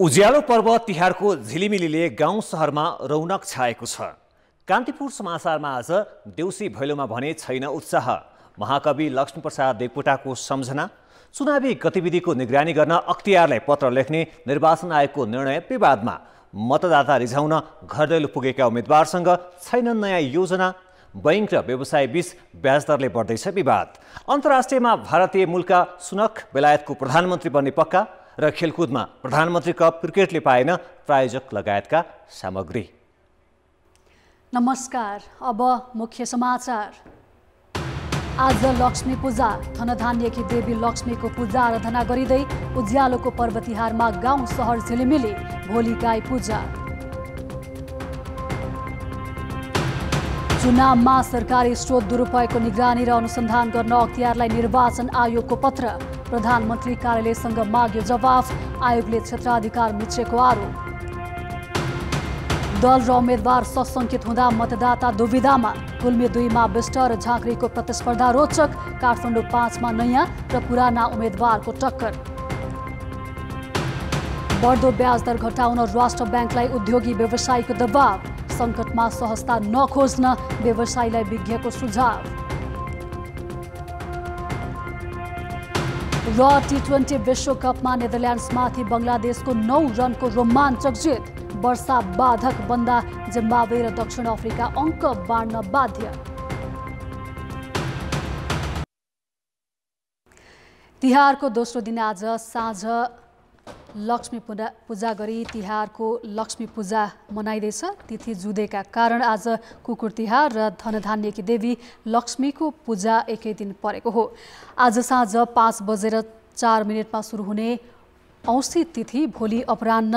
उज्यालो पर्व तिहारको झिलिमिलीले गाउँ सहरमा रौनक छाएको छ। कान्तिपुर समाचारमा आज देउसी भैलोमा भने छैन उत्साह। महाकवि लक्ष्मीप्रसाद देवकोटाको सम्झना, चुनावी गतिविधिको निगरानी गर्न अख्तियारलाई पत्र लेख्ने निर्वाचन आयोगको निर्णय विवादमा, मतदाता रिझाउन घर दैलो पुगेका उम्मेदवारसँग छैनन् नयाँ योजना, बैंक र व्यवसाय बीच ब्याज दरले बढ्दैछ विवाद। अन्तर्राष्ट्रियमा भारतीय मूलका सुनक बेलायतको प्रधानमन्त्री बन्ने पक्का र खेलकुदमा प्रधानमन्त्री कप क्रिकेटले पाएन प्रायोजक लगायतका सामग्री। नमस्कार, अब मुख्य समाचार। आज लक्ष्मी पूजा, धनधान्यकी देवी लक्ष्मीको पूजा आराधना गरिँदै उज्यालोको पर्व तिहारमा गाउँ सहर झिलिमिली। भोलि गाई पूजा। चुनावमा सरकारी स्रोत दुरुपयोगको निगरानी र अनुसन्धान गर्न अख्तियारलाई निर्वाचन आयोगको पत्र। प्रधानमन्त्री कार्यालयसँग माग्यो जवाफ, आयोगले क्षेत्राधिकार मिचेको आरोप। दल र उम्मेद्वार सशङ्कित हुँदा मतदाता दुविधामा, गुल्मी 2 मा विष्ट र झाँक्रीको प्रतिस्पर्धा रोचक, काठमाडौँ 5 मा नयाँ र पुराना उम्मेद्वारको टक्कर। बढ्दो ब्याज दर घटाउन राष्ट्र ब्याङ्कलाई उद्योगी व्यवसायीको दबाव, सङ्कटमा सहजता नखोज्न व्यवसायीलाई विज्ञको सुझाव। र टी20 विश्वकपमा नेदरल्यान्ड्समाथि बङ्गलादेशको 9 रनको रोमाञ्चक जित। वर्षा बाधक बन्दा जिम्बाब्वे र दक्षिण अफ्रिका अङ्क बाँड्न बाध्य। तिहारको दोस्रो दिन आज साँझ लक्ष्मी पूजा गरी तिहारको लक्ष्मी पूजा मनाइँदैछ। तिथि जुधेका कारण आज कुकुर तिहार र धनधान्यकी देवी लक्ष्मीको पूजा एकै दिन परेको हो। आज साँझ 5:04 सुरु हुने औँसी तिथि भोलि अपराह्न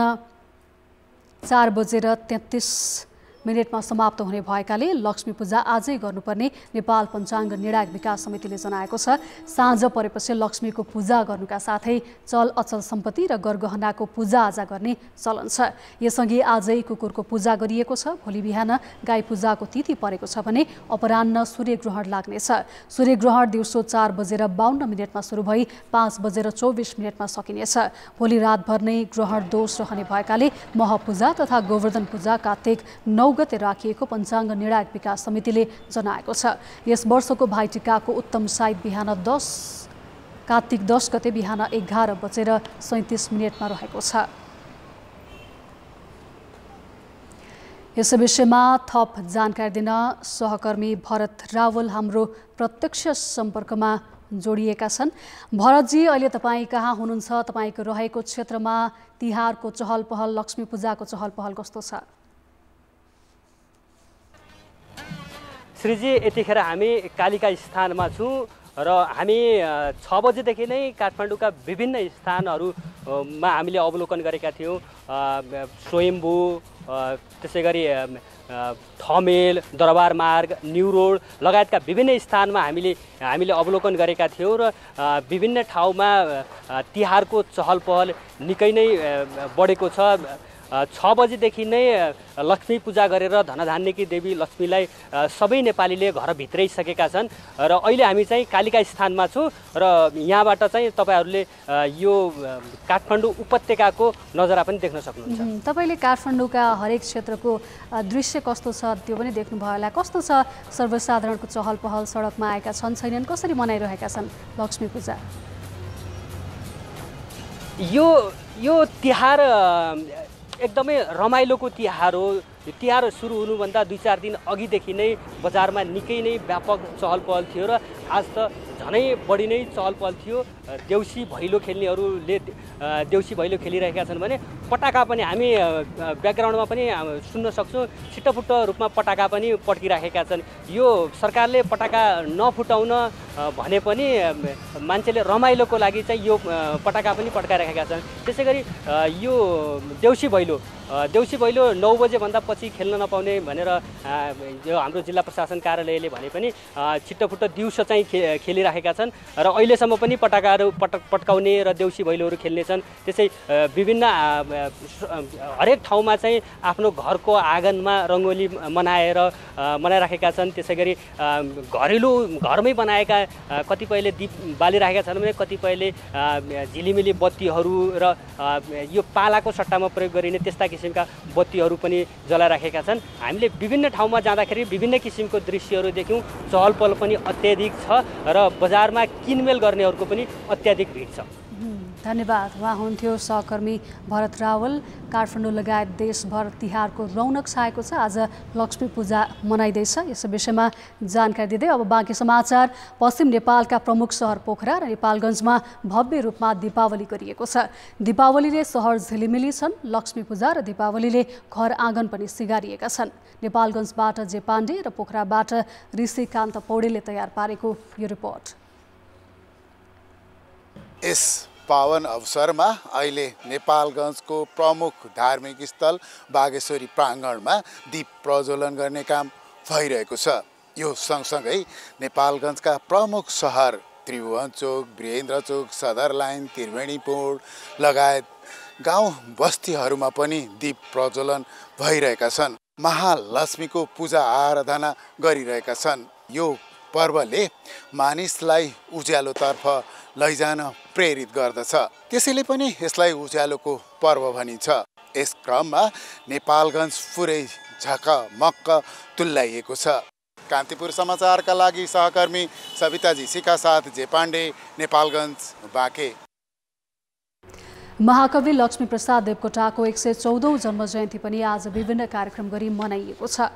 4:33 समाप्त हुने भएकाले लक्ष्मी पूजा आजै गर्नुपर्ने नेपाल पञ्चाङ्ग निर्णायक विकास समितिले जनाएको छ। साँझ परेपछि लक्ष्मीको पूजा गर्नुका साथै चल अचल सम्पत्ति र गरगहनाको पूजाआजा गर्ने चलन छ। यसअघि आजै कुकुरको पूजा गरिएको छ। भोलि बिहान गाई पूजाको तिथि परेको छ भने अपराह्न सूर्यग्रहण लाग्नेछ। सूर्यग्रहण दिउँसो 4:52 सुरु भई 5:24 सकिनेछ। भोलि रातभर नै ग्रहण दोष रहने भएकाले महपूजा तथा गोवर्धन पूजा कार्तिक 9 गते राखिएको पञ्चाङ्ग निर्णायक विकास समितिले जनाएको छ। यस वर्षको भाइटिकाको उत्तम साइत बिहान कार्तिक 10 गते बिहान 11:37 रहेको छ। यस विषयमा थप जानकारी दिन सहकर्मी भरत रावल हाम्रो प्रत्यक्ष सम्पर्कमा जोडिएका छन्। भरतजी, अहिले तपाईँ कहाँ हुनुहुन्छ? तपाईँको रहेको क्षेत्रमा तिहारको चहल पहल, लक्ष्मी पूजाको चहल पहल कस्तो छ? श्रीजी, यतिखेर हामी कालिका स्थानमा छौँ र हामी 6 बजेदेखि नै काठमाडौँका विभिन्न स्थानहरूमा हामीले अवलोकन गरेका थियौँ। स्वयम्भू, त्यसै गरी ठमेल, दरबार मार्ग, न्यू रोड लगायतका विभिन्न स्थानमा हामीले अवलोकन गरेका थियौँ र विभिन्न ठाउँमा तिहारको चहल पहल निकै नै बढेको छ। 6 बजेदेखि नै लक्ष्मी पूजा गरेर धनधान्यकी देवी लक्ष्मीलाई सबै नेपालीले घरभित्रै सकेका छन् र अहिले हामी चाहिँ कालिका स्थानमा छौँ र यहाँबाट चाहिँ तपाईँहरूले यो काठमाडौँ उपत्यकाको नजारा पनि देख्न सक्नुहुन्छ। तपाईँले काठमाडौँका हरेक क्षेत्रको दृश्य कस्तो छ त्यो पनि देख्नुभयो होला। कस्तो छ सर्वसाधारणको चहल पहल? सडकमा आएका छन् छैनन्? कसरी मनाइरहेका छन् लक्ष्मी पूजा? यो तिहार एकदमै रमाइलोको तिहार हो। तिहार सुरु हुनुभन्दा 2-4 दिन अघिदेखि नै बजारमा निकै नै व्यापक चहल पहल थियो र आज त झनै बढी नै चहल पहल थियो। देउसी भैलो खेल्नेहरूले देउसी भैलो खेलिरहेका छन् भने पटाका पनि हामी ब्याकग्राउन्डमा पनि सुन्न सक्छौँ। छिट्टोफुट्ट रूपमा पटाका पनि पड्किराखेका छन्। यो सरकारले पटाका नफुटाउन भने पनि मान्छेले रमाइलोको लागि चाहिँ यो पटाका पनि पड्काइराखेका छन्। त्यसै गरी यो देउसी भैलो देउसी भैलो 9 बजेभन्दा पछि खेल्न नपाउने भनेर यो हाम्रो जिल्ला प्रशासन कार्यालयले भने पनि छिट्टोफुट्टो दिउँसो चाहिँ खेलिराखेका छन् र अहिलेसम्म पनि पटाकाहरू पट्काउने र देउसी भैलोहरू खेल्नेछन्। त्यसै विभिन्न हरेक ठाउँमा चाहिँ आफ्नो घरको आँगनमा रङ्गोली मनाइराखेका छन्। त्यसै गरी घरमै बनाएका कतिपयले दीप बालिरहेका छन् भने कतिपयले झिलिमिली बत्तीहरू र यो पालाको सट्टामा प्रयोग गरिने त्यस्ता किसिमका बत्तीहरू पनि जलाइराखेका छन्। हामीले विभिन्न ठाउँमा जाँदाखेरि विभिन्न किसिमको दृश्यहरू देख्यौँ। चहल पहल पनि अत्याधिक छ र बजारमा किनमेल गर्नेहरूको पनि अत्याधिक भिड छ। धन्यवाद। उहाँ हुनुहुन्थ्यो सहकर्मी भरत रावल। काठमाडौँ लगायत देशभर तिहारको रौनक छाएको छ। आज लक्ष्मी पूजा मनाइँदैछ। यस विषयमा जानकारी दिँदै अब बाँकी समाचार। पश्चिम नेपालका प्रमुख सहर पोखरा र नेपालगञ्जमा भव्य रूपमा दीपावली गरिएको छ। दीपावलीले सहर झिलिमिली छन्। लक्ष्मी पूजा र दीपावलीले घर आँगन पनि सिगारिएका छन्। नेपालगञ्जबाट जे पाण्डे र पोखराबाट ऋषिकान्त पौडेलले तयार पारेको यो रिपोर्ट। पावन अवसरमा अहिले नेपालगञ्जको प्रमुख धार्मिक स्थल बागेश्वरी प्राङ्गणमा दीप प्रज्वलन गर्ने काम भइरहेको छ। यो सँगसँगै नेपालगञ्जका प्रमुख सहर त्रिभुवन चोक, वीरेन्द्र चोक, सदर लाइन, त्रिवेणीपुर लगायत गाउँ बस्तीहरूमा पनि दीप प्रज्वलन भइरहेका छन्। महालक्ष्मीको पूजा आराधना गरिरहेका छन्। यो पर्वले मानिसलाई उज्यालोतर्फ लैजान प्रेरित गर्दछ। त्यसैले पनि यसलाई उज्यालोको पर्व भनिन्छ। यस क्रममा नेपालगञ्ज पुरै झकमक्क तुल्याइएको छ। कान्तिपुर समाचारका लागि सहकर्मी सविता जीसीका साथ जे पाण्डे, नेपालगञ्ज, बाँके। महाकवि लक्ष्मीप्रसाद देवकोटाको 114औं जन्म जयन्ती पनि आज विभिन्न कार्यक्रम गरी मनाइएको छ।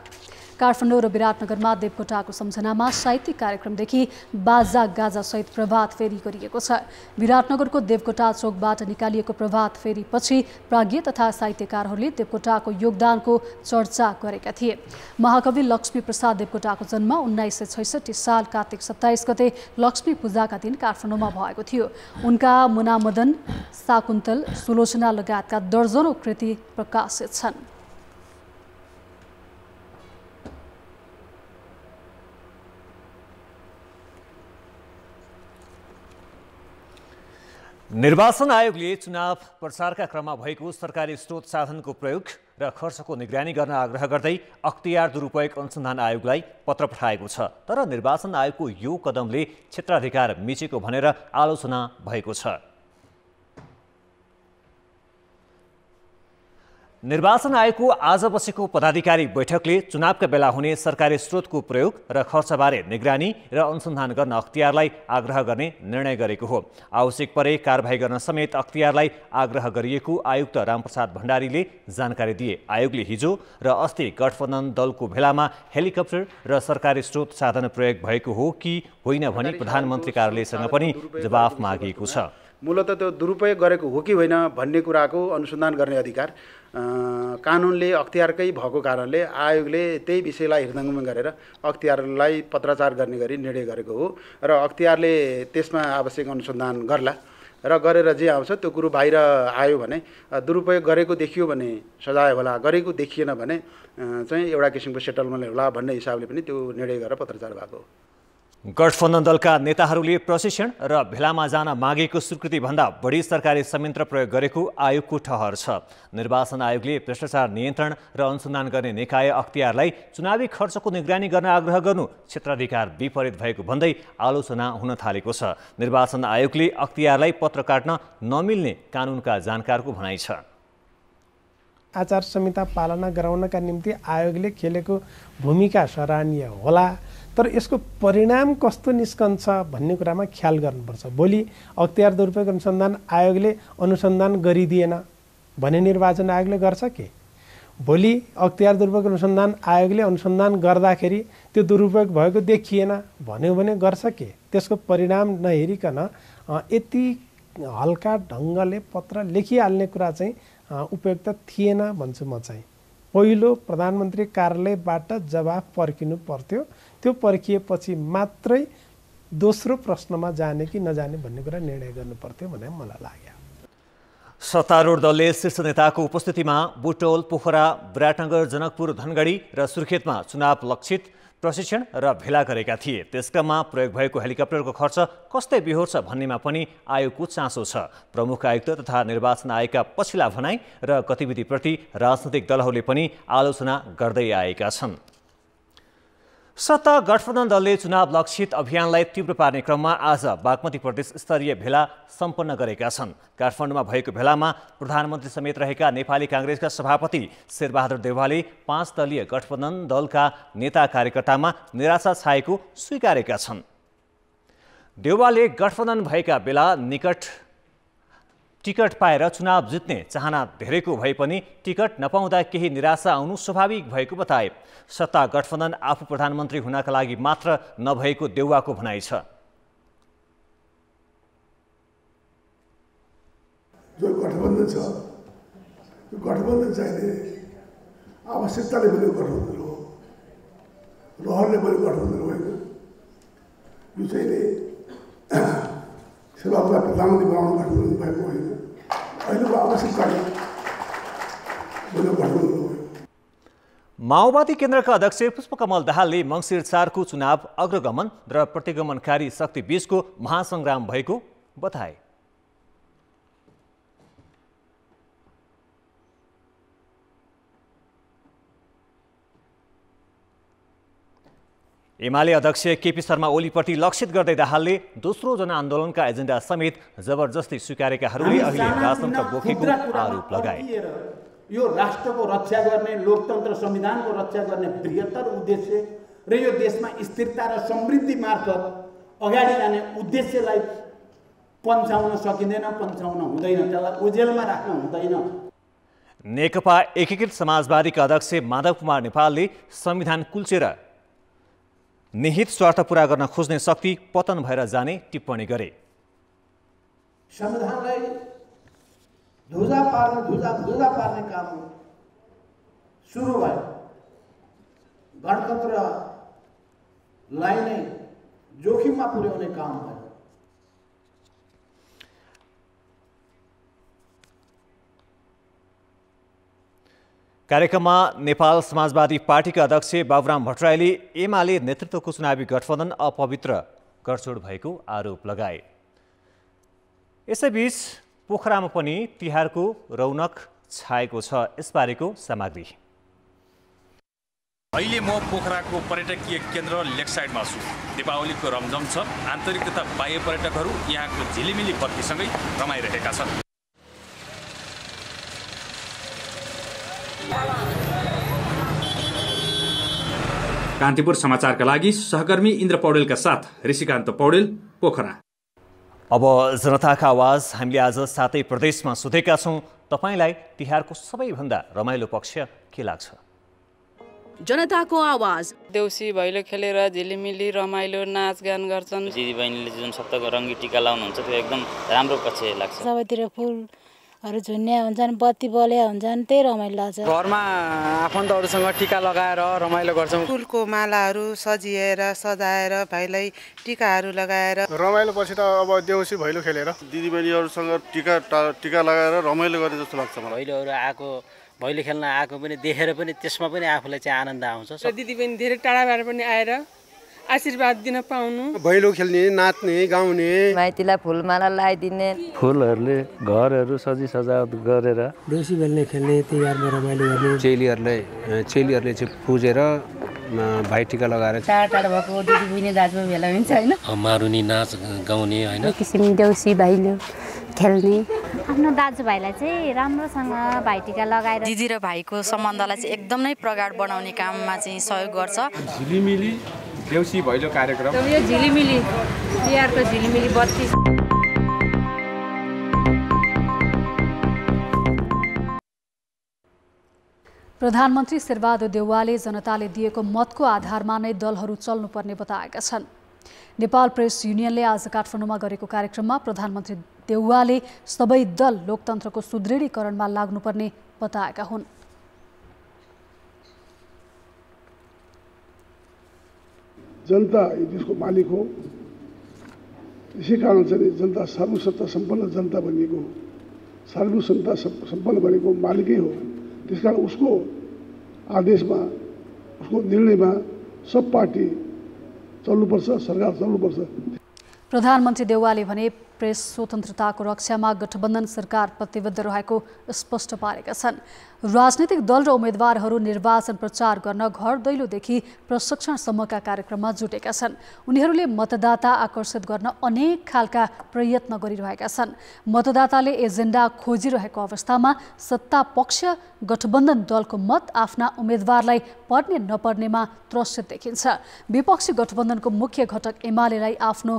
काठमाडौँ र विराटनगरमा देवकोटाको सम्झनामा साहित्यिक कार्यक्रमदेखि बाजा गाजासहित प्रभात फेरी गरिएको छ। विराटनगरको देवकोटा चोकबाट निकालिएको प्रभात फेरी पछि प्राज्ञ तथा साहित्यकारहरूले देवकोटाको योगदानको चर्चा गरेका थिए। महाकवि लक्ष्मीप्रसाद देवकोटाको जन्म 1966 साल कार्तिक 27 गते लक्ष्मी पूजाका दिन काठमाडौँमा भएको थियो। उनका मुनामदन, शाकुन्तल, सुलोचना लगायतका दर्जनौं कृति प्रकाशित छन्। निर्वाचन आयोगले चुनाव प्रचारका क्रममा भएको सरकारी स्रोत साधनको प्रयोग र खर्चको निगरानी गर्न आग्रह गर्दै अख्तियार दुरुपयोग अनुसन्धान आयोगलाई पत्र पठाएको छ। तर निर्वाचन आयोगको यो कदमले क्षेत्राधिकार मिचेको भनेर आलोचना भएको छ। निर्वाचन आयोगको आज बसेको पदाधिकारी बैठकले चुनावका बेला हुने सरकारी स्रोतको प्रयोग र खर्चबारे निगरानी र अनुसन्धान गर्न अख्तियारलाई आग्रह गर्ने निर्णय गरेको हो। आवश्यक परे कारबाही गर्न समेत अख्तियारलाई आग्रह गरिएको आयुक्त रामप्रसाद भण्डारीले जानकारी दिए। आयोगले हिजो र अस्ति गठबन्धन दलको भेलामा हेलिकप्टर र सरकारी स्रोत साधन प्रयोग भएको हो कि होइन भनी प्रधानमन्त्री कार्यालयसँग पनि जवाफ मागिएको छ। मूलतः त्यो दुरुपयोग गरेको हो कि होइन भन्ने कुराको अनुसन्धान गर्ने अधिकार कानुनले अख्तियारकै भएको कारणले आयोगले त्यही विषयलाई हृदयङ्गम गरेर अख्तियारलाई पत्राचार गर्ने गरी निर्णय गरेको हो र अख्तियारले त्यसमा आवश्यक अनुसन्धान गर्ला र गरेर जे आउँछ त्यो कुरो बाहिर आयो भने दुरुपयोग गरेको देखियो भने सजाय होला, गरेको देखिएन भने चाहिँ एउटा किसिमको सेटलमेन्ट होला भन्ने हिसाबले पनि त्यो निर्णय गरेर पत्राचार भएको हो। गठबन्धन दलका नेताहरूले प्रशिक्षण र भेलामा जान मागेको स्वीकृतिभन्दा बढी सरकारी संयन्त्र प्रयोग गरेको आयोगको ठहर छ। निर्वाचन आयोगले भ्रष्टाचार नियन्त्रण र अनुसन्धान गर्ने निकाय अख्तियारलाई चुनावी खर्चको निगरानी गर्न आग्रह गर्नु क्षेत्राधिकार विपरीत भएको भन्दै आलोचना हुन थालेको छ। निर्वाचन आयोगले अख्तियारलाई पत्र काट्न नमिल्ने कानुनका जानकारको भनाइ छ। आचार संहिता पालना गराउनका निम्ति आयोगले खेलेको भूमिका सराहनीय होला, तर यसको परिणाम कस्तो निस्कन्छ भन्ने कुरामा ख्याल गर्नुपर्छ। भोलि अख्तियार दुरुपयोग अनुसन्धान आयोगले अनुसन्धान गरिदिएन भने निर्वाचन आयोगले गर्छ के? भोलि अख्तियार दुरुपयोग अनुसन्धान आयोगले अनुसन्धान गर्दाखेरि त्यो दुरुपयोग भएको देखिएन भन्यो भने गर्छ के? त्यसको परिणाम नहेरिकन यति हल्का ढङ्गले पत्र लेखिहाल्ने कुरा चाहिँ उपयुक्त थिएन भन्छु म चाहिँ। पहिलो प्रधानमन्त्री कार्यालयबाट जवाफ पर्खिनु पर्थ्यो, त्यो पर्खिएपछि मात्रै दोस्रो प्रश्नमा जाने कि नजाने भन्ने कुरा निर्णय गर्नु पर्थ्यो भन्ने मलाई लाग्यो। सत्तारूढ दलले शीर्ष नेताको उपस्थितिमा बुटोल, पोखरा, विराटनगर, जनकपुर, धनगढी र सुर्खेतमा चुनाव लक्षित प्रशिक्षण र भेला गरेका थिए। त्यसक्रममा प्रयोग भएको हेलिकप्टरको खर्च कस्तै बिहोर्छ भन्नेमा पनि आयोगको चासो छ। प्रमुख आयुक्त तथा निर्वाचन आयोगका पछिल्ला भनाइ र गतिविधिप्रति राजनैतिक दलहरूले पनि आलोचना गर्दै आएका छन्। सत्ता गठबन्धन दलले चुनाव लक्षित अभियानलाई तीव्र पार्ने क्रममा आज बागमती प्रदेश स्तरीय भेला सम्पन्न गरेका छन्। काठमाडौँमा भएको भेलामा प्रधानमन्त्री समेत रहेका नेपाली काङ्ग्रेसका सभापति शेरबहादुर देउवाले 5 दलीय गठबन्धन दलका नेता कार्यकर्तामा निराशा छाएको स्वीकारेका छन्। देउवाले गठबन्धन भएका बेला टिकट पाएर चुनाव जित्ने चाहना धेरैको भए पनि टिकट नपाउँदा केही निराशा आउनु स्वाभाविक भएको बताए। सत्ता गठबन्धन आफू प्रधानमन्त्री हुनका लागि मात्र नभएको देउवाको भनाइ छ। जो गठबन्धन छ त्यो गठबन्धन चाहिने आवश्यकताले बनेको गठबन्धन हो, रहरले बनेको गठबन्धन होइन। यो चाहिँ सेवालाई प्रधानमन्त्री बनाउनु गठबन्धन भएको होइन, अहिलेको आवश्यकताले बनेको गठबन्धन हो। माओवादी केन्द्रका अध्यक्ष पुष्पकमल दाहालले मङ्सिर 4 को चुनाव अग्रगमन र प्रतिगमनकारी शक्ति बीचको महासङ्ग्राम भएको बताए। एमाले अध्यक्ष केपी शर्मा ओलीप्रति लक्षित गर्दै दाहालले दोस्रो जनआन्दोलनका एजेन्डा समेत जबरजस्ती स्वीकारेकाहरूले अहिले राजतन्त्र बोकेको आरोप लगाए। यो राष्ट्रको रक्षा गर्ने, लोकतन्त्र संविधानको रक्षा गर्ने बृहत्तर उद्देश्य र यो देशमा स्थिरता र समृद्धि मार्फत अगाडि जाने उद्देश्यलाई पन्छाउन सकिँदैन, पन्छाउन हुँदैन, त्यसलाई ओझेलमा राख्न हुँदैन। नेकपा एकीकृत समाजवादीका अध्यक्ष माधव कुमार नेपालले संविधान कुल्चेर निहित स्वार्थ पूरा गर्न खोज्ने शक्ति पतन भएर जाने टिप्पणी गरे। संविधानलाई धुजा पार्ने काम सुरु भयो। गणतन्त्रलाई नै जोखिममा पुर्याउने काम भयो। कार्यक्रममा नेपाल समाजवादी पार्टीका अध्यक्ष बाबुराम भट्टराईले एमाले नेतृत्वको चुनावी गठबन्धन अपवित्र गठजोड भएको आरोप लगाए। यसैबीच पोखरामा पनि तिहारको रौनक छाएको छ। यसबारेको सामग्री। अहिले म पोखराको पर्यटकीय केन्द्र लेक साइडमा छु। दीपावलीको रमझम छ। आन्तरिक तथा बाह्य पर्यटकहरू यहाँको झिलिमिली बत्तीसँगै रमाइरहेका छन्। कान्तिपुर समाचारका लागि सहकर्मी इन्द्र पौडेलका साथ ऋषिकान्त पौडेल, पोखरा। अब जनताका आवाज हामीले आज 7 प्रदेशमा सोधेका छौँ। तपाईलाई तिहारको सबैभन्दा रमाइलो पक्ष के लाग्छ? जनताको आवाज। देउसी भैलो खेलेर झिलिमिली रमाइलो नाचगान गर्छन्। दिदीबहिनीले जुन सप्तको रङ्गी टिका लाउनुहुन्छ त्यो एकदम राम्रो पक्ष लाग्छ। सबैतिर फुलहरू झुन्ड्या हुन्छन्, बत्ती बल्या हुन्छन्, त्यही रमाइलो लाग्छ। घरमा आफन्तहरूसँग टिका लगाएर रमाइलो गर्छौँ। फुलको मालाहरू सजिएर सजाएर भाइलाई टिकाहरू लगाएर रमाइलो पछि त अब देउसी भैलो खेलेर दिदीबहिनीहरूसँग टिका लगाएर रमाइलो गर्ने जस्तो लाग्छ मलाई। भैलोहरू आएको, भैलो खेल्न आएको पनि देखेर पनि त्यसमा पनि आफूलाई चाहिँ आनन्द आउँछ। दिदीबहिनी धेरै टाढाबाट पनि आएर आशीर्वाद दिन पाउनु, भैलो खेल्ने, नाच्ने, गाउने, माइतीलाई फुलमाला लगाइदिने, फुलहरूले घरहरू सजावट गरेर देउसी भैलो खेल्ने, तिहारमा रमाइलो गर्ने, चेलीहरूले चाहिँ पुजेर भाइटिका लगाएर टाढा भएको दिदीबहिनी दाजुभाइ भेला हुन्छ होइन, मारुनी नाच गाउने होइन, किसिम देउसी भैलो खेल्ने, आफ्नो दाजुभाइलाई चाहिँ राम्रोसँग भाइटिका लगाएर दिदी र भाइको सम्बन्धलाई चाहिँ एकदम नै प्रगाढ बनाउने काममा चाहिँ सहयोग गर्छ। झिलिमिली देउसी भैलो कार्यक्रम, यो झिलिमिली तिहारको झिलिमिली बत्ती। प्रधानमन्त्री शेरबहादुर देउवाले जनताले दिएको मतको आधारमा नै दलहरू चल्नुपर्ने बताएका छन्। नेपाल प्रेस युनियनले आज काठमाडौँमा गरेको कार्यक्रममा प्रधानमन्त्री देउवाले सबै दल लोकतन्त्रको सुदृढीकरणमा लाग्नुपर्ने बताएका हुन्। जनता यो देशको मालिक हो, यसै कारण चाहिँ जनता सर्वसत्ता सम्पन्न जनता बनिएको हो। सार्वजनिक क्षमता सम्पन्न बनेको मालिकै हो। त्यसकारण उसको आदेशमा उसको निर्णयमा सब पार्टी चल्नुपर्छ, सरकार चल्नुपर्छ। प्रधानमन्त्री देउवाले भने प्रेस स्वतन्त्रताको रक्षामा गठबन्धन सरकार प्रतिबद्ध रहेको स्पष्ट पारेका छन्। राजनीतिक दल र उम्मेदवारहरू निर्वाचन प्रचार गर्न घर दैलोदेखि प्रशिक्षणसम्मका कार्यक्रममा जुटेका छन्। उनीहरूले मतदाता आकर्षित गर्न अनेक खालका प्रयत्न गरिरहेका छन्। मतदाताले एजेन्डा खोजिरहेको अवस्थामा सत्ता पक्ष गठबन्धन दलको मत आफ्ना उम्मेदवारलाई पर्ने नपर्नेमा त्रसित देखिन्छ। विपक्षी गठबन्धनको मुख्य घटक एमालेलाई आफ्नो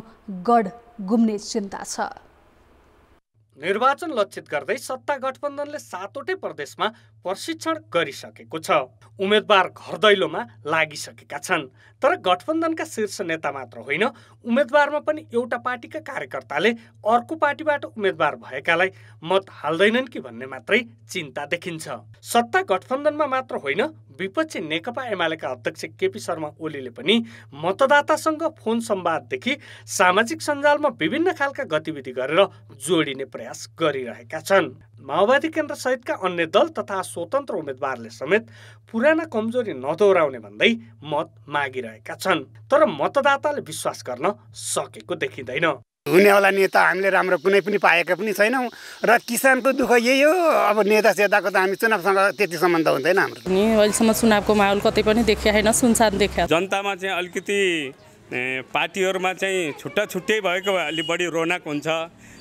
गढ गुम्ने चिन्ता छ। निर्वाचन लक्षित गर्दै सत्ता गठबन्धनले 7वटै प्रदेशमा प्रशिक्षण गरिसकेको छ। उम्मेदवार घर दैलोमा लागिसकेका छन्। तर गठबन्धनका शीर्ष नेता मात्र होइन, उम्मेदवारमा पनि एउटा पार्टीका कार्यकर्ताले अर्को पार्टीबाट उम्मेदवार भएकालाई मत हाल्दैनन् कि भन्ने मात्रै चिन्ता देखिन्छ। सत्ता गठबन्धनमा मात्र होइन, विपक्षी नेकपा एमालेका अध्यक्ष केपी शर्मा ओलीले पनि मतदातासँग फोन संवाददेखि सामाजिक सञ्जालमा विभिन्न खालका गतिविधि गरेर जोडिने प्रयास गरिरहेका छन्। माओवादी केन्द्र सहितका अन्य दल तथा स्वतन्त्र उम्मेदवारले समेत पुराना कमजोरी नदोहोऱ्याउने भन्दै मत मागिरहेका छन्। तर मतदाताले विश्वास गर्न सकेको देखिँदैन। हुनेवाला नेता हामीले राम्रो कुनै पनि पाएका पनि छैनौँ र किसानको दुःख यही हो। अब नेता सेताको त हामी चुनावसँग त्यति सम्बन्ध हुँदैन हाम्रो। अहिलेसम्म चुनावको माहौल कतै पनि देखिया छैन, सुनसान देखिया। जनतामा चाहिँ अलिकति पार्टीहरूमा चाहिँ छुट्टै भएको भए अलि बढी रोनक हुन्छ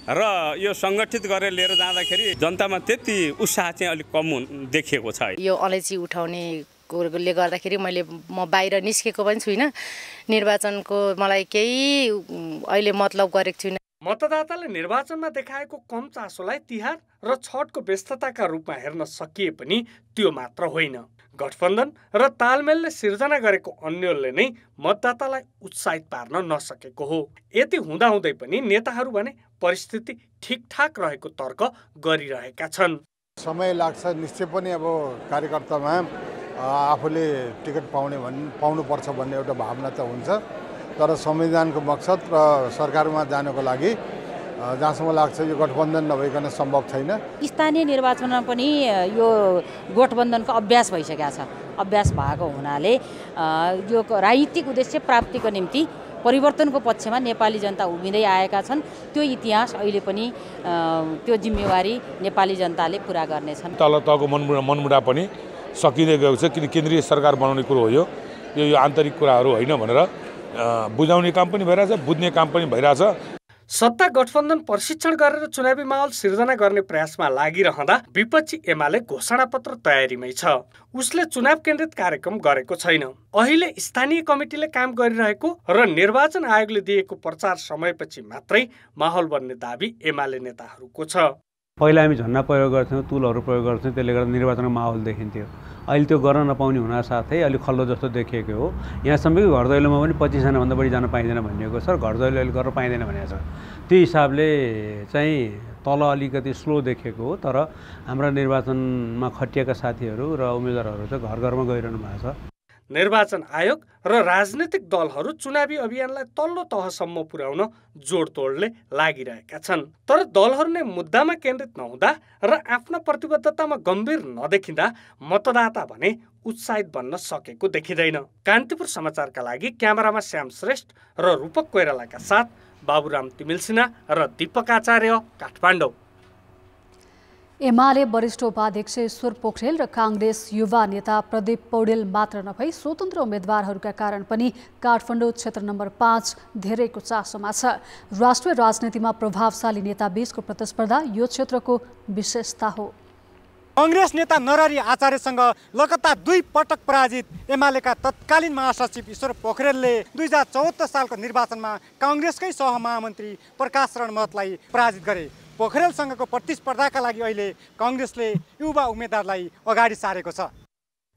र यो सङ्गठित गरेर लिएर जाँदाखेरि जनतामा त्यति उत्साह चाहिँ अलिक कम देखिएको छ। यो अलैँची उठाउने ले गर्दाखेरि म बाहिर निस्केको पनि छुइनँ। निर्वाचनको मलाई केही अहिले मतलब गरेको छुइनँ। मतदाताले निर्वाचनमा देखाएको कम चासोलाई तिहार र छठको व्यस्तताका रूपमा हेर्न सकिए पनि त्यो मात्र होइन। गठबन्धन र तालमेलले सिर्जना गरेको अन्यलले नै मतदातालाई उत्साहित पार्न नसकेको हो। यति हुँदाहुँदै पनि नेताहरू भने परिस्थिति ठिकठाक रहेको तर्क गरिरहेका छन्। समय लाग्छ निश्चय पनि। अब कार्यकर्तामा आफूले टिकट पाउनुपर्छ भन्ने एउटा भावना त हुन्छ। तर संविधानको मकसद र सरकारमा जानको लागि जहाँसम्म लाग्छ यो गठबन्धन नभइकन सम्भव छैन। स्थानीय निर्वाचनमा पनि यो गठबन्धनको अभ्यास भइसकेको छ। अभ्यास भएको हुनाले यो राजनीतिक उद्देश्य प्राप्तिको निम्ति परिवर्तनको पक्षमा नेपाली जनता उभिँदै आएका छन्। त्यो इतिहास अहिले पनि त्यो जिम्मेवारी नेपाली जनताले पुरा गर्नेछन्। तल तहको मनमुडा पनि सकिँदै गएको छ। किन केन्द्रीय सरकार बनाउने कुरो हो यो आन्तरिक कुराहरू होइन भनेर बुझाउने काम पनि भइरहेछ, बुझ्ने काम पनि भइरहेछ। सत्ता गठबन्धन प्रशिक्षण गरेर चुनावी माहौल सिर्जना गर्ने प्रयासमा लागिरहँदा विपक्षी एमाले घोषणापत्र तयारीमै छ। उसले चुनाव केन्द्रित कार्यक्रम गरेको छैन। अहिले स्थानीय कमिटीले काम गरिरहेको र निर्वाचन आयोगले दिएको प्रचार समयपछि मात्रै माहौल बन्ने दाबी एमाले नेताहरूको छ। पहिला हामी झन्डा प्रयोग गर्थ्यौँ, तुलहरू प्रयोग गर्थ्यौँ, त्यसले गर्दा निर्वाचनको माहौल देखिन्थ्यो। अहिले त्यो गर्न नपाउने हुनासाथै अलिक खल्लो जस्तो देखिएको हो। यहाँसम्म कि घर दैलोमा पनि 25 जनाभन्दा बढी जान पाइँदैन भनिएको छ। घर दैलो अहिले गर्न पाइँदैन भनेको छ। त्यो हिसाबले चाहिँ तल अलिकति स्लो देखेको हो। तर हाम्रा निर्वाचनमा खटिएका साथीहरू र उम्मेदवारहरू चाहिँ घर घरमा गइरहनु भएको छ। निर्वाचन आयोग र राजनीतिक दलहरू चुनावी अभियानलाई तल्लो तहसम्म पुर्याउन जोडतोडले लागिरहेका छन्। तर दलहरू नै मुद्दामा केन्द्रित नहुँदा र आफ्ना प्रतिबद्धतामा गम्भीर नदेखिँदा मतदाता भने उत्साहित बन्न सकेको देखिँदैन। कान्तिपुर समाचारका लागि क्यामेरामा श्याम श्रेष्ठ र रूपक कोइरालाका साथ बाबुराम तिमिल सिन्हा र दीपक आचार्य, काठमाडौँ। एमाले वरिष्ठ उपाध्यक्ष ईश्वर पोखरेल र काङ्ग्रेस युवा नेता प्रदीप पौडेल मात्र नभई स्वतन्त्र उम्मेदवारहरूका कारण पनि काठमाडौँ क्षेत्र नम्बर 5 धेरैको चासोमा छ। राष्ट्रिय राजनीतिमा प्रभावशाली नेता बीचको प्रतिस्पर्धा यो क्षेत्रको विशेषता हो। कांग्रेस नेता नरहरि आचार्यसँग लगातार 2 पटक पराजित एमालेका तत्कालीन महासचिव ईश्वर पोखरेलले 2074 सालको निर्वाचनमा कांग्रेसकै सहमहामन्त्री प्रकाश रण महतलाई पराजित गरे। पोखरेलसँगको प्रतिस्पर्धाका लागि अहिले कांग्रेसले युवा उम्मेदवारलाई अगाडि सारेको छ।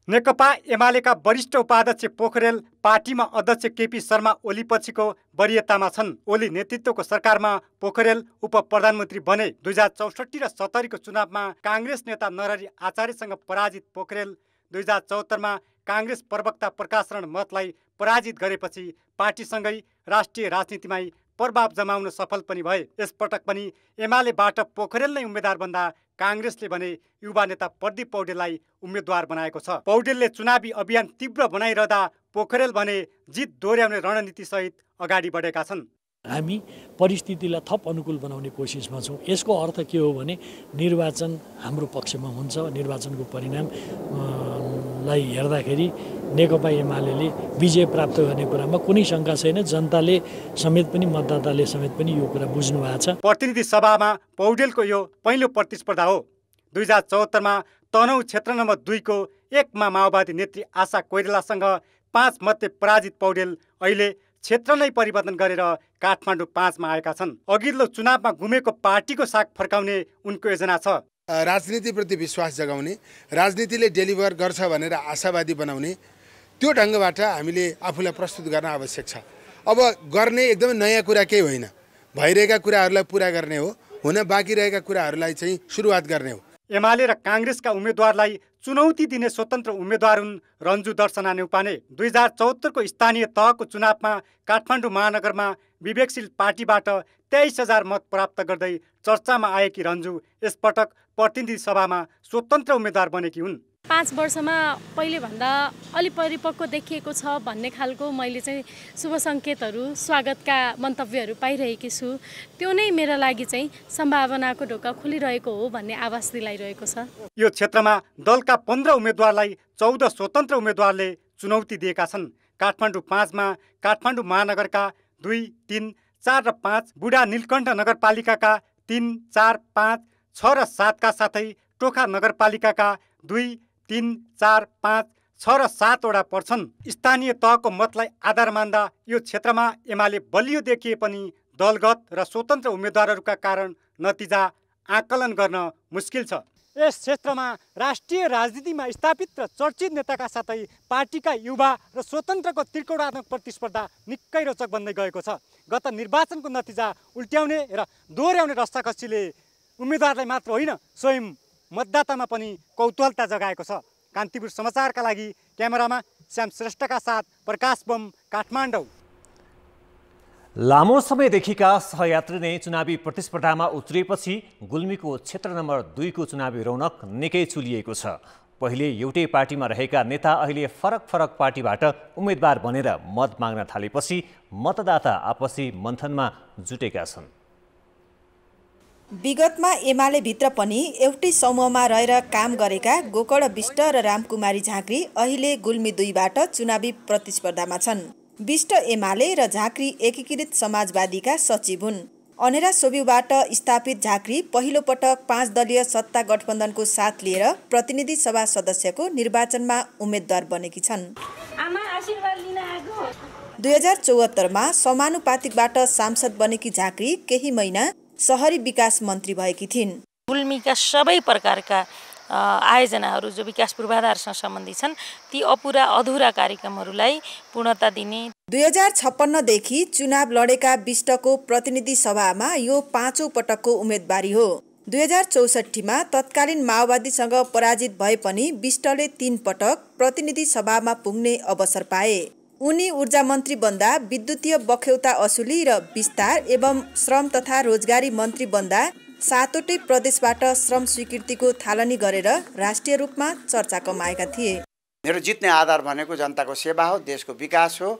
नेकपा एमालेका वरिष्ठ उपाध्यक्ष पोखरेल पार्टीमा अध्यक्ष केपी शर्मा ओली पछिको वरियतामा छन्। ओली नेतृत्वको सरकारमा पोखरेल उप प्रधानमन्त्री बने। 2064 र 70 को चुनावमा कांग्रेस नेता नरहरि आचार्यसँग पराजित पोखरेल 2074 मा कांग्रेस प्रवक्ता प्रकाश रण महतलाई पराजित गरेपछि पार्टीसँगै राष्ट्रिय राजनीतिमै प्रभाव जमाउन सफल पनि भए। यसपटक पनि एमालेबाट पोखरेल नै उम्मेद्वार बन्दा काङ्ग्रेसले भने युवा नेता प्रदीप पौडेललाई उम्मेद्वार बनाएको छ। पौडेलले चुनावी अभियान तीव्र बनाइरहँदा पोखरेल भने जित दोहोर्याउने रणनीतिसहित अगाडि बढेका छन्। हामी परिस्थितिलाई थप अनुकूल बनाउने कोसिसमा छौँ। यसको अर्थ के हो भने निर्वाचन हाम्रो पक्षमा हुन्छ। निर्वाचनको परिणामलाई हेर्दाखेरि नेकपा एमाले विजय प्राप्त गर्ने कुरामा कुनै शङ्का छैन। जनताले समेत पनि मतदाताले समेत पनि यो कुरा बुझ्नु भएको छ। प्रतिनिधि सभामा पौडेलको यो पहिलो प्रतिस्पर्धा हो। 2074मा तनहुँ क्षेत्र नम्बर 2 को 1 मा माओवादी नेत्री आशा कोइरालासँग 5 मध्ये पराजित पौडेल अहिले क्षेत्र नै परिवर्तन गरेर काठमाडौँ 5 मा आएका छन्। अघिल्लो चुनावमा गुमेको पार्टीको साग फर्काउने उनको योजना छ। राजनीतिप्रति विश्वास जगाउने, राजनीतिले डेलिभर गर्छ भनेर आशावादी बनाउने, त्यो ढङ्गबाट हामीले आफूलाई प्रस्तुत गर्न आवश्यक छ। अब गर्ने एकदमै नयाँ कुरा केही होइन। भइरहेका कुराहरूलाई पुरा गर्ने हो, हुन बाँकी रहेका कुराहरूलाई चाहिँ सुरुवात गर्ने हो। एमाले र काङ्ग्रेसका उम्मेद्वारलाई चुनौती दिने स्वतन्त्र उम्मेद्वार हुन् रन्जु दर्शना नेउपाने। 2074 को स्थानीय तहको चुनावमा काठमाडौँ महानगरमा विवेकशील पार्टीबाट 23,000 मत प्राप्त गर्दै चर्चामा आएकी रन्जु यसपटक प्रतिनिधि सभामा स्वतन्त्र उम्मेद्वार बनेकी हुन्। 5 वर्षमा पहिलेभन्दा अलि परिपक्व देखिएको छ भन्ने खालको मैले चाहिँ शुभ सङ्केतहरू, स्वागतका मन्तव्यहरू पाइरहेकी छु। त्यो नै मेरो लागि चाहिँ सम्भावनाको ढोका खुलिरहेको हो भन्ने आभास दिलाइरहेको छ। यो क्षेत्रमा दलका 15 उम्मेद्वारलाई 14 स्वतन्त्र उम्मेद्वारले चुनौती दिएका छन्। काठमाडौँ 5 मा काठमाडौँ महानगरका 2, 3, 4 र 5, बुढा नीलकण्ठ नगरपालिकाका 3, 4, 5, 6 र 7 का साथै टोखा नगरपालिकाका 2, 3, 4, 5, 6 र 7 वटा पर्छन्। स्थानीय तहको मतलाई आधार मान्दा यो क्षेत्रमा एमाले बलियो देखिए पनि दलगत र स्वतन्त्र उम्मेद्वारहरूका कारण नतिजा आकलन गर्न मुस्किल छ। यस क्षेत्रमा राष्ट्रिय राजनीतिमा स्थापित र चर्चित नेताका साथै पार्टीका युवा र स्वतन्त्रको त्रिकोणात्मक प्रतिस्पर्धा निकै रोचक बन्दै गएको छ। गत निर्वाचनको नतिजा उल्ट्याउने र दोहोर्याउने रस्साकसीले उम्मेद्वारलाई मात्र होइन स्वयं मतदातामा पनि कौतूहलता जगाएको छ। कान्तिपुर समाचारका लागि क्यामेरामा श्याम श्रेष्ठका साथ प्रकाश बम, काठमाडौँ। लामो समयदेखिका सहयात्री नै चुनावी प्रतिस्पर्धामा उत्रिएपछि गुल्मीको क्षेत्र नम्बर 2 को चुनावी रौनक निकै चुलिएको छ। पहिले एउटै पार्टीमा रहेका नेता अहिले फरक फरक पार्टीबाट उम्मेद्वार बनेर मत माग्न थालेपछि मतदाता आपसी मन्थनमा जुटेका छन्। विगतमा एमाले भित्र पनि एउटै समूहमा रहेर काम गरेका गोकर्ण विष्ट र रामकुमारी झाँक्री अहिले गुल्मी 2 बाट चुनावी प्रतिस्पर्धामा छन्। विष्ट एमाले र झाँक्री एकीकृत समाजवादीका सचिव हुन्। अनेरा सोब्यूबाट स्थापित झाँक्री पहिलो पटक 5 दलीय सत्ता गठबन्धनको साथ लिएर प्रतिनिधि सभा सदस्यको निर्वाचनमा उम्मेद्वार बनेकी छन्। 2074 मा समानुपातिकबाट सांसद बनेकी झाँक्री केही महिना शहरी विकास मन्त्री भएकी थिइन्। गुल्मीका सबै प्रकारका आयोजनाहरू जो विकास पूर्वाधारसँग सम्बन्धित छन् ती अपुरा अधुरा कार्यक्रमहरूलाई पूर्णता दिने। 2056 देखि चुनाव लडेका विष्टको प्रतिनिधि सभामा यो 5औं पटकको उम्मेदवारी हो। 2064 मा तत्कालीन माओवादीसँग पराजित भए पनि विष्टले 3 पटक प्रतिनिधि सभामा पुग्ने अवसर पाए। उनी ऊर्जा मन्त्री बन्दा विद्युतीय बख्यौता असुली र विस्तार एवं श्रम तथा रोजगारी मन्त्री बन्दा 7वटै प्रदेशबाट श्रम स्वीकृतिको थालनी गरेर राष्ट्रिय रूपमा चर्चा कमाएका थिए। मेरो जित्ने आधार भनेको जनताको सेवा हो, देशको विकास हो,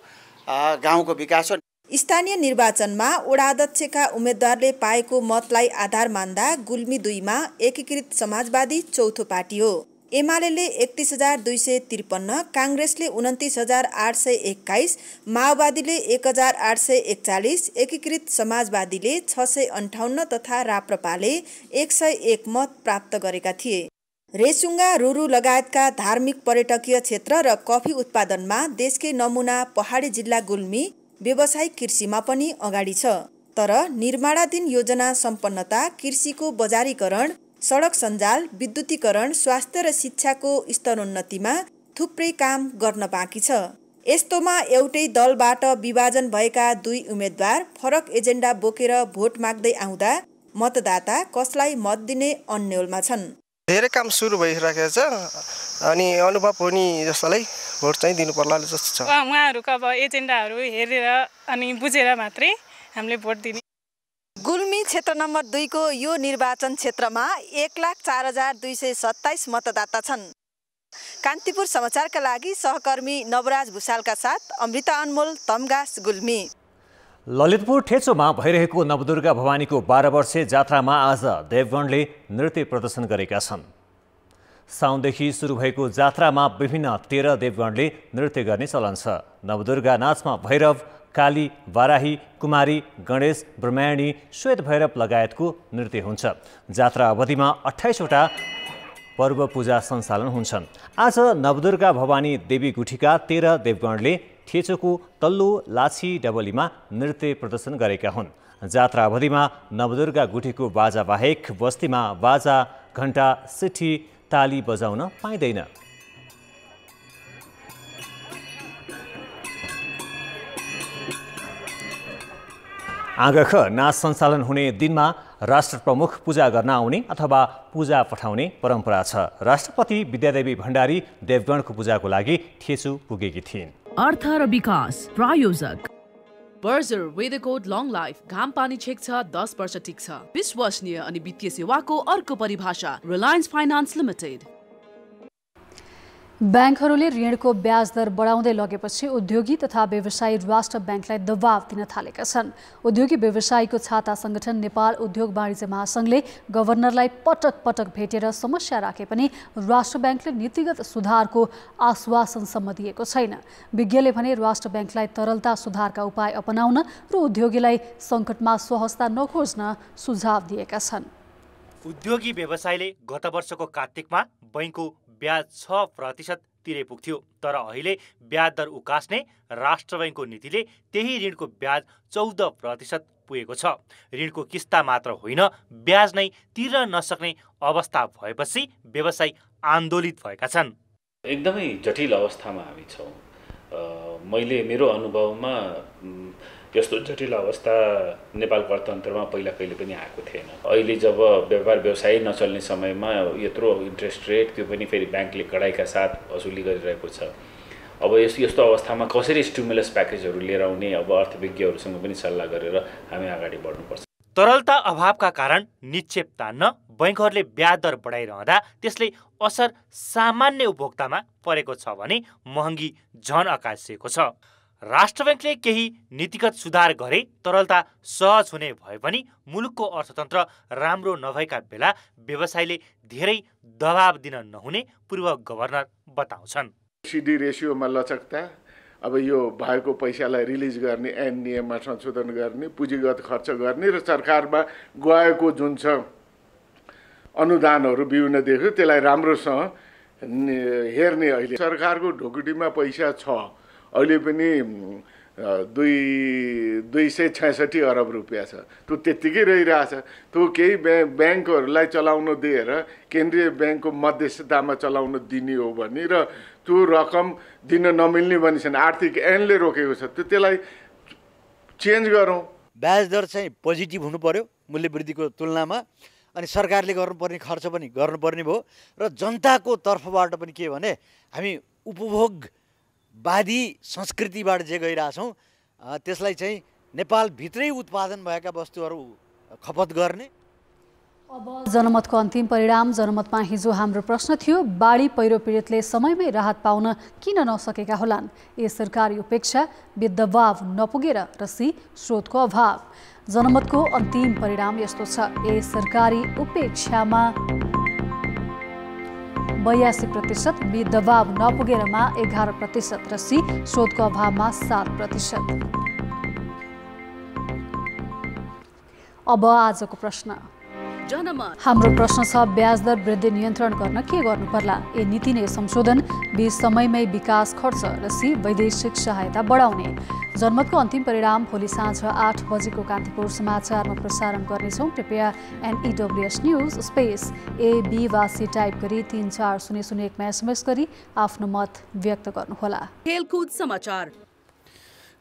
गाउँको विकास हो। स्थानीय निर्वाचनमा वडा अध्यक्षका उम्मेद्वारले पाएको मतलाई आधार मान्दा गुल्मी 2 मा एकीकृत समाजवादी चौथो पार्टी हो। एमालेले 31,253, काङ्ग्रेसले 29,821, माओवादीले 1,841, एकीकृत समाजवादीले 658 तथा राप्रपाले 101 मत प्राप्त गरेका थिए। रेसुङ्गा, रुरु लगायतका धार्मिक पर्यटकीय क्षेत्र र कफी उत्पादनमा देशकै नमुना पहाडी जिल्ला गुल्मी व्यावसायिक कृषिमा पनि अगाडि छ। तर निर्माणाधीन योजना सम्पन्नता, कृषिको बजारीकरण, सडक सञ्जाल, विद्युतीकरण, स्वास्थ्य र शिक्षाको स्तरोन्नतिमा थुप्रै काम गर्न बाँकी छ। यस्तोमा एउटै दलबाट विभाजन भएका 2 उम्मेद्वार फरक एजेन्डा बोकेर भोट माग्दै आउँदा मतदाता कसलाई मत दिने अन्यलमा छन्। धेरै काम सुरु भइसकेको छ अनि अनुभव हुने जस्तोलाई भोट चाहिँ दिनु पर्ला जस्तो छ। उहाँहरूको अब एजेन्डाहरू हेरेर अनि बुझेर मात्रै हामीले भोट दिने। गुल्मी क्षेत्र नम्बर 2 को यो निर्वाचन क्षेत्रमा 1,04,227 मतदाता छन्। कान्तिपुर समाचारका लागि सहकर्मी नवराज भुषालका साथ अमृता अनमोल, तमगास, गुल्मी। ललितपुर ठेचोमा भइरहेको नवदुर्गा भवानीको 12 वर्षे जात्रामा आज देवगणले नृत्य प्रदर्शन गरेका छन्। साउनदेखि सुरु भएको जात्रामा विभिन्न 13 देवगणले नृत्य गर्ने चलन छ। नवदुर्गा नाचमा भैरव, काली, वाराही, कुमारी, गणेश, ब्रह्मायणी, श्वेत भैरव लगायतको नृत्य हुन्छ। जात्रा अवधिमा 28 वटा पर्व पूजा सञ्चालन हुन्छन्। आज नवदुर्गा भवानी देवी गुठीका 13 देवगणले ठेचोको तल्लो लाछी डबलीमा नृत्य प्रदर्शन गरेका हुन्। जात्रा अवधिमा नवदुर्गा गुठीको बाजा बाहेक बस्तीमा बाजा, घण्टा, सिठी, ताली बजाउन पाइँदैन। आँगख नाच सञ्चालन हुने दिनमा राष्ट्र प्रमुख पूजा गर्न आउने अथवा पूजा पठाउने परम्परा छ। राष्ट्रपति विद्यादेवी भण्डारी देवगणको पूजाको लागि ठेचो पुगेकी थिइन्। अर्थ र विकास प्रायोजक बर्जर वेदकोट लङ लाइफ, घाम पानी छेक्छ 10 वर्ष टिक्छ। विश्वसनीय अनि वित्तीय सेवाको अर्को परिभाषा रिलायन्स फाइनान्स लिमिटेड। ब्याङ्कहरूले ऋणको ब्याज दर बढाउँदै लगेपछि उद्योगी तथा व्यवसायी राष्ट्र ब्याङ्कलाई दबाव दिन थालेका छन्। उद्योगी व्यवसायीको छाता संगठन नेपाल उद्योग वाणिज्य महासंघले गभर्नरलाई पटक पटक भेटेर समस्या राखे पनि राष्ट्र ब्याङ्कले नीतिगत सुधारको आश्वासनसम्म दिएको छैन। विज्ञले भने राष्ट्र ब्याङ्कलाई तरलता सुधारका उपाय अपनाउन र उद्योगीलाई सङ्कटमा स्वहस्ता नखोज्न सुझाव दिएका छन्। उद्योगी व्यवसायीले गत वर्षको कार्तिकमा बैंकको ब्याज 6% तिरे पुग्थ्यो, तर अहिले ब्याज दर उकास्ने राष्ट्र बैंकको नीतिले त्यही ऋणको ब्याज 14% पुगेको छ। ऋणको किस्ता मात्र होइन, ब्याज नै तिर्न नसक्ने अवस्था भएपछि व्यवसायी आन्दोलित भएका छन्। एकदमै जटिल अवस्थामा हामी छौँ। मैले मेरो अनुभवमा यस्तो जटिल अवस्था नेपालको अर्थतन्त्रमा पहिला कहिले पनि आएको थिएन। अहिले जब व्यापार व्यवसाय नचल्ने समयमा यत्रो इन्ट्रेस्ट रेट, त्यो पनि फेरि ब्याङ्कले कडाइका साथ वसुली गरिरहेको छ। अब यस्तो अवस्थामा कसरी स्टिमुलस प्याकेजहरू लिएर आउने, अब अर्थविज्ञहरूसँग पनि सल्लाह गरेर हामी अगाडि बढ्नुपर्छ। तरलता अभावका कारण निक्षेप तान्न बैंकहरूले ब्याज दर बढाइरहँदा त्यसले असर सामान्य उपभोक्तामा परेको छ भने महँगी झन अकासिएको छ। राष्ट्र बैंकले केही नीतिगत सुधार गरे तरलता सहज हुने भए पनि मुलुकको अर्थतन्त्र राम्रो नभएका बेला व्यवसायीले धेरै दबाव दिन नहुने पूर्व गभर्नर बताउँछन्। सिडी रेसियोमा लचकता, अब यो भएको पैसालाई रिलिज गर्ने, ऐन नियममा संशोधन गर्ने, पुँजीगत खर्च गर्ने र सरकारमा गएको जुन छ अनुदानहरू विभिन्न देख्यो त्यसलाई राम्रोसँग हेर्ने। अहिले सरकारको ढोकुटीमा पैसा छ, अहिले पनि 266 अरब रुपियाँ छ, त्यो त्यत्तिकै रहिरहेछ। त्यो केही ब्याङ्कहरूलाई चलाउन दिएर केन्द्रीय ब्याङ्कको मध्यस्थतामा चलाउन दिने हो भने र त्यो रकम दिन नमिल्ने भने छैन, आर्थिक ऐनले रोकेको छ, त्यसलाई चेन्ज गरौँ। ब्याज दर चाहिँ पोजिटिभ हुनु पर्यो मूल्यवृद्धिको तुलनामा, अनि सरकारले गर्नुपर्ने खर्च पनि गर्नुपर्ने भयो र जनताको तर्फबाट पनि के भने हामी उपभोगवादी संस्कृतिबाट जे गइरहेछौँ त्यसलाई चाहिँ नेपालभित्रै उत्पादन भएका वस्तुहरू खपत गर्ने। अब जनमतको अन्तिम परिणाम। जनमतमा हिजो हाम्रो प्रश्न थियो, बाढी पहिरो पीडितले समयमै राहत पाउन किन नसकेका होलान्? ए सरकारी उपेक्षा, विदबाव नपुगेर, र सी स्रोतको अभाव। जनमतको अन्तिम परिणाम यस्तो छ, ए सरकारी उपेक्षामा 82%, विदबाव नपुगेरमा 11% र सी स्रोतको अभावमा 7%। अब आजको प्रश्न। हाम्रो प्रश्न छ, ब्याज दर वृद्धि नियन्त्रण गर्न के गर्नु पर्ला? ए नीति नै संशोधन, बी समयमै विकास खर्च, र सी वैदेशिक सहायता बढाउने। जनमतको अन्तिम परिणाम भोलि साँझ 8 बजेको कान्तिपुर समाचारमा प्रसारण गर्नेछौँ। कृपया NEWS news space A B वा C टाइप गरी 34001मा SMS गरी आफ्नो मत व्यक्त गर्नुहोला। खेलकुद समाचार।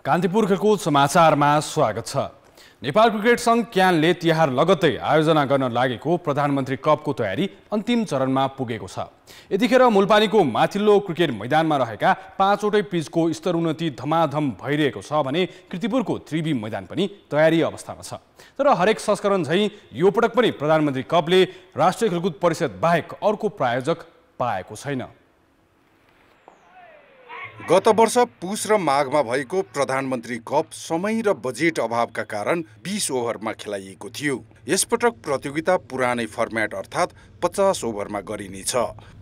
कान्तिपुर खेलकुद समाचारमा स्वागत छ। नेपाल क्रिकेट सङ्घ क्यानले तिहार लगत्तै आयोजना गर्न लागेको प्रधानमन्त्री कपको तयारी अन्तिम चरणमा पुगेको छ। यतिखेर मुलपानीको माथिल्लो क्रिकेट मैदानमा रहेका 5वटै पिचको स्तरोन्नति धमाधम भइरहेको छ भने कीर्तिपुरको त्रिवी मैदान पनि तयारी अवस्थामा छ। तर हरेक संस्करण झैँ यो पटक पनि प्रधानमन्त्री कपले राष्ट्रिय खेलकुद परिषद बाहेक अर्को प्रायोजक पाएको छैन। गत वर्ष पुस र माघमा भएको प्रधानमन्त्री कप समय र बजेट अभावका कारण 20 ओभरमा खेलाइएको थियो। यसपटक प्रतियोगिता पुरानै फर्म्याट अर्थात् 50 ओभरमा गरिनेछ।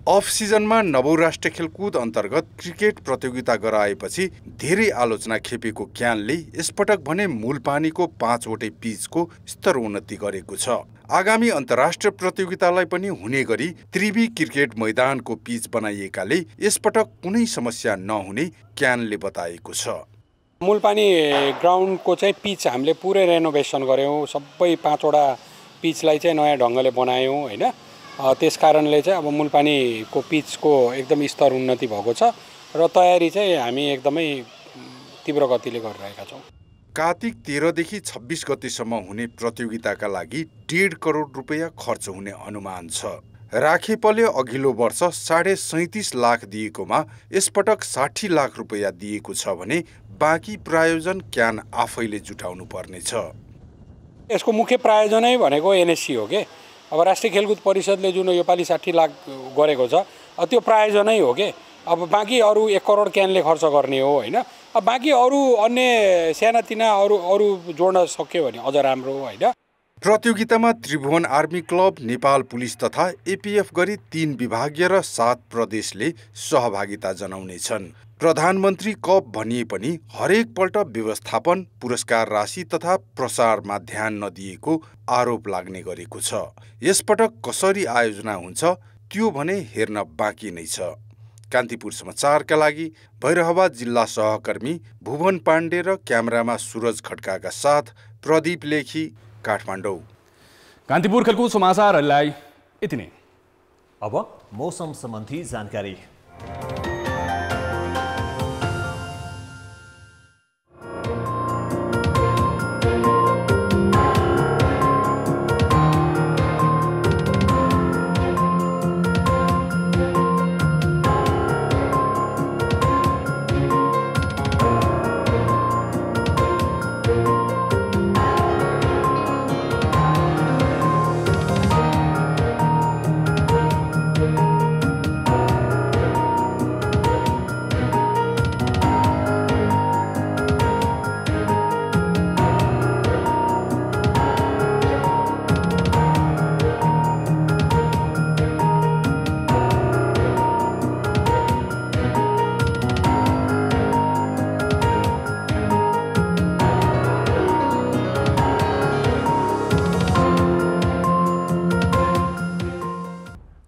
अफ सिजनमा नवौं राष्ट्रिय खेलकुद अन्तर्गत क्रिकेट प्रतियोगिता गराएपछि धेरै आलोचना खेपेको क्यानले यसपटक भने मुलपानीको 5वटै पिचको स्तरोन्नति गरेको छ। आगामी अन्तर्राष्ट्रिय प्रतियोगितालाई पनि हुने गरी त्रिवी क्रिकेट मैदानको पिच बनाइएकाले यसपटक कुनै समस्या नहुने क्यानले बताएको छ। मुलपानी ग्राउन्डको चाहिँ पिच हामीले पुरै रेनोभेसन गऱ्यौँ। सबै 5वटा पिचलाई चाहिँ नयाँ ढङ्गले बनायौँ हैन। त्यसकारणले चाहिँ अब मुलपानीको पिचको एकदम स्तर उन्नति भएको छ र तयारी चाहिँ हामी एकदमै तीव्र गतिले गरिरहेका छौँ। कार्तिक 13 देखि 26 गतेसम्म हुने प्रतियोगिताका लागि 1.5 करोड रुपैयाँ खर्च हुने अनुमान छ। राखेपले अघिल्लो वर्ष 37.5 लाख दिएकोमा यसपटक 60 लाख रुपैयाँ दिएको छ भने बाँकी प्रायोजन क्यान आफैले जुटाउनु पर्नेछ। यसको मुख्य प्रायोजनै भनेको एनएससी हो के। अब राष्ट्रिय खेलकुद परिषदले जुन योपालि 60 लाख गरेको छ त्यो प्रायोजनै हो के। अब बाँकी अरू 1 करोड क्यानले खर्च गर्ने हो हैन। अब बाँकी अरू अन्य सानातिना अरू जोड्न सक्यो भने अझ राम्रो हैन। प्रतियोगितामा Tribhuvan army club, Nepal police तथा एपीएफ गरी 3 विभागीय र 7 प्रदेशले सहभागिता जनाउनेछन्। प्रधानमन्त्री कप भनिए पनि हरेक पल्ट व्यवस्थापन, पुरस्कार राशि तथा प्रसारमा ध्यान नदिएको आरोप लाग्ने गरेको छ। यसपटक कसरी आयोजना हुन्छ त्यो भने हेर्न बाँकी नै छ। कान्तिपुर समाचारका लागि भैरहवा जिल्ला सहकर्मी भुवन पाण्डे र क्यामेरामा सुरज खड्काका साथ प्रदीप लेखी, काठमाडौँ। कान्तिपुर खेलकुद समाचारहरूलाई यति नै। अब मौसम सम्बन्धी जानकारी।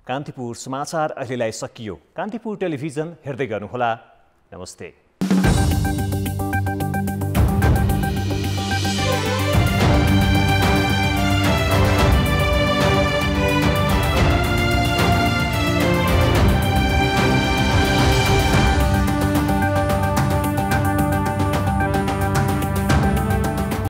कान्तिपुर समाचार अहिलेलाई सकियो। कान्तिपुर टेलिभिजन हेर्दै गर्नुहोला। नमस्ते।